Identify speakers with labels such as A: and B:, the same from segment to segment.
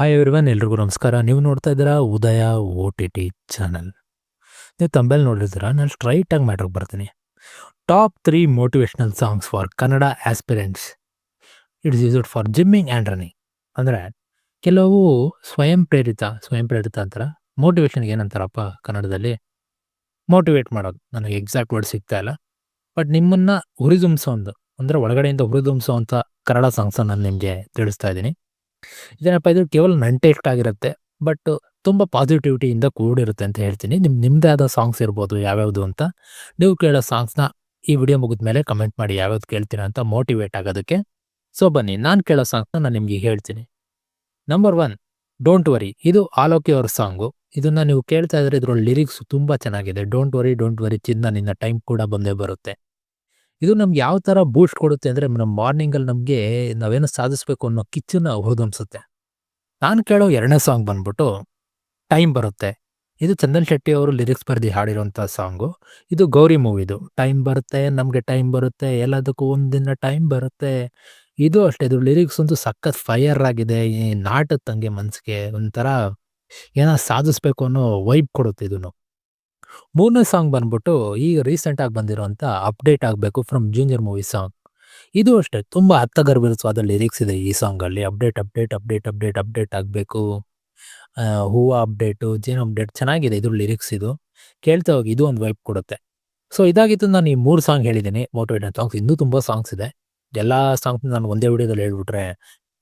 A: Hi everyone ಎಲ್ರಿಗೂ ನಮಸ್ಕಾರ. ನೀವು ನೋಡ್ತಾ ಇದ್ದೀರಾ ಉದಯ ಓ ಟಿ ಟಿ ಚಾನಲ್. ನೀವು ತಂಬೆಲ್ ನೋಡಿರ್ತೀರ, ನಾನು ಸ್ಟ್ರೈಟಾಗಿ ಮ್ಯಾಟ್ರಿಗೆ ಬರ್ತೀನಿ. Top 3 motivational songs for Kannada aspirants. It's used for gymming and running. ಅಂದರೆ ಕೆಲವು ಸ್ವಯಂ ಪ್ರೇರಿತ ಅಂತಾರೆ. ಮೋಟಿವೇಶನ್ಗೆ ಏನಂತಾರಪ್ಪ ಕನ್ನಡದಲ್ಲಿ? ಮೋಟಿವೇಟ್ ಮಾಡೋದು. ನನಗೆ ಎಕ್ಸಾಕ್ಟ್ ವರ್ಡ್ ಸಿಗ್ತಾ ಇಲ್ಲ. ಬಟ್ ನಿಮ್ಮನ್ನು ಹುರಿದುಂಬಿಸೋದು, ಅಂದರೆ ಒಳಗಡೆಯಿಂದ ಹುರಿದುಂಬಿಸೋವಂಥ ಕನ್ನಡ ಸಾಂಗ್ಸನ್ನು ನಾನು ನಿಮಗೆ ತಿಳಿಸ್ತಾ ಇದ್ದೀನಿ. ಇದೇನಪ್ಪ, ಇದು ಕೇವಲ ನನ್ನ ಟೇಸ್ಟ್ ಆಗಿರುತ್ತೆ, ಬಟ್ ತುಂಬ ಪಾಸಿಟಿವಿಟಿಯಿಂದ ಕೂಡಿರುತ್ತೆ ಅಂತ ಹೇಳ್ತೀನಿ. ನಿಮ್ಮದೇ ಆದ ಸಾಂಗ್ಸ್ ಇರ್ಬೋದು ಯಾವ್ಯಾವುದು ಅಂತ. ನೀವು ಕೇಳೋ ಸಾಂಗ್ಸ್ನ ಈ ವಿಡಿಯೋ ಮುಗಿದ ಮೇಲೆ ಕಮೆಂಟ್ ಮಾಡಿ ಯಾವ್ಯಾವ್ದು ಕೇಳ್ತೀರಾ ಅಂತ ಮೋಟಿವೇಟ್ ಆಗೋದಕ್ಕೆ. ಸೊ ಬನ್ನಿ, ನಾನು ಕೇಳೋ ಸಾಂಗ್ಸ್ನ ನಾನು ನಿಮಗೆ ಹೇಳ್ತೀನಿ. Number 1, don't worry. ಇದು ಆಲೋಕಿ ಅವ್ರ ಸಾಂಗು. ಇದನ್ನು ನೀವು ಕೇಳ್ತಾ ಇದ್ರೆ ಇದ್ರೊಳಗೆ ಲಿರಿಕ್ಸ್ ತುಂಬ ಚೆನ್ನಾಗಿದೆ. ಡೋಂಟ್ ವರಿ ಚಿನ್ನ ನಿನ್ನ ಟೈಮ್ ಕೂಡ ಬಂದೇ ಬರುತ್ತೆ. ಇದು ನಮ್ಗೆ ಯಾವ ಥರ ಬೂಸ್ಟ್ ಕೊಡುತ್ತೆ ಅಂದರೆ, ನಮ್ಮ ಮಾರ್ನಿಂಗಲ್ಲಿ ನಮಗೆ ನಾವೇನೋ ಸಾಧಿಸಬೇಕು ಅನ್ನೋ ಕಿಚ್ಚನ್ನು ಹುರಿದುಂಬಿಸುತ್ತೆ. ನಾನು ಕೇಳೋ 2ನೇ ಸಾಂಗ್ ಬಂದ್ಬಿಟ್ಟು ಟೈಮ್ ಬರುತ್ತೆ. ಇದು ಚಂದನ್ ಶೆಟ್ಟಿ ಅವರು ಲಿರಿಕ್ಸ್ ಬರೆದು ಹಾಡಿರುವಂಥ ಸಾಂಗು. ಇದು ಗೌರಿ ಮೂವಿದು. ಟೈಮ್ ಬರುತ್ತೆ, ನಮಗೆ ಟೈಮ್ ಬರುತ್ತೆ, ಎಲ್ಲದಕ್ಕೂ ಒಂದಿನ ಟೈಮ್ ಬರುತ್ತೆ. ಇದು ಅಷ್ಟೇ, ಇದು ಲಿರಿಕ್ಸ್ ಅಂತೂ ಸಖತ್ ಫೈರ್ ಆಗಿದೆ. ಈ ನಾಟುತ್ತಂಗೆ ಮನಸ್ಸಿಗೆ ಒಂಥರ ಏನೋ ಸಾಧಿಸಬೇಕು ಅನ್ನೋ ವೈಬ್ ಕೊಡುತ್ತೆ ಇದನ್ನು. 3ನೇ ಸಾಂಗ್ ಬಂದ್ಬಿಟ್ಟು ಈಗ ರೀಸೆಂಟಾಗಿ ಬಂದಿರೋಂಥ ಅಪ್ಡೇಟ್ ಆಗಬೇಕು ಫ್ರಮ್ ಜೂನಿಯರ್ ಮೂವಿ ಸಾಂಗ್. ಇದು ಅಷ್ಟೇ, ತುಂಬ ಅರ್ಥಗರ್ಭಿತವಾದ ಲಿರಿಕ್ಸ್ ಇದೆ ಈ ಸಾಂಗಲ್ಲಿ. ಅಪ್ಡೇಟ್ ಆಗಬೇಕು, ಹೂವು ಅಪ್ಡೇಟು, ಜೇನು ಅಪ್ಡೇಟ್, ಚೆನ್ನಾಗಿದೆ ಇದು ಲಿರಿಕ್ಸ್. ಇದು ಕೇಳ್ತಾ ಹೋಗಿ, ಇದು ಒಂದು ವೈಬ್ ಕೊಡುತ್ತೆ. ಸೊ ಇದಾಗಿತ್ತು, ನಾನು ಈ 3 ಸಾಂಗ್ ಹೇಳಿದ್ದೀನಿ ಮೋಟಿವೇಟೆಡ್ ಸಾಂಗ್ಸ್. ಇನ್ನೂ ತುಂಬ ಸಾಂಗ್ಸ್ ಇದೆ. ಎಲ್ಲ ಸಾಂಗ್ಸ್ ನಾನು ಒಂದೇ ವಿಡಿಯೋದಲ್ಲಿ ಹೇಳ್ಬಿಟ್ರೆ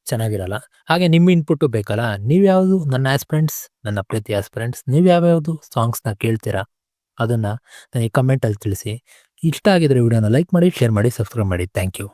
A: ಚೆನ್ನಾಗಿರಲ್ಲ. ಹಾಗೆ ನಿಮ್ಮ ಇನ್ಪುಟ್ಟು ಬೇಕಲ್ಲ. ನೀವ್ಯಾವುದು ನನ್ನ ಆಸ್ಪಿರೆಂಟ್ಸ್, ನನ್ನ ಪ್ರೀತಿ ಆಸ್ಪಿರೆಂಟ್ಸ್, ನೀವು ಯಾವ್ಯಾವುದು ಸಾಂಗ್ಸ್ನ ಕೇಳ್ತೀರಾ ಅದನ್ನು ನನಗೆ ಕಮೆಂಟಲ್ಲಿ ತಿಳಿಸಿ. ಇಷ್ಟ ಆಗಿದ್ರೆ ವಿಡಿಯೋನ ಲೈಕ್ ಮಾಡಿ, ಶೇರ್ ಮಾಡಿ, ಸಬ್ಸ್ಕ್ರೈಬ್ ಮಾಡಿ. Thank you.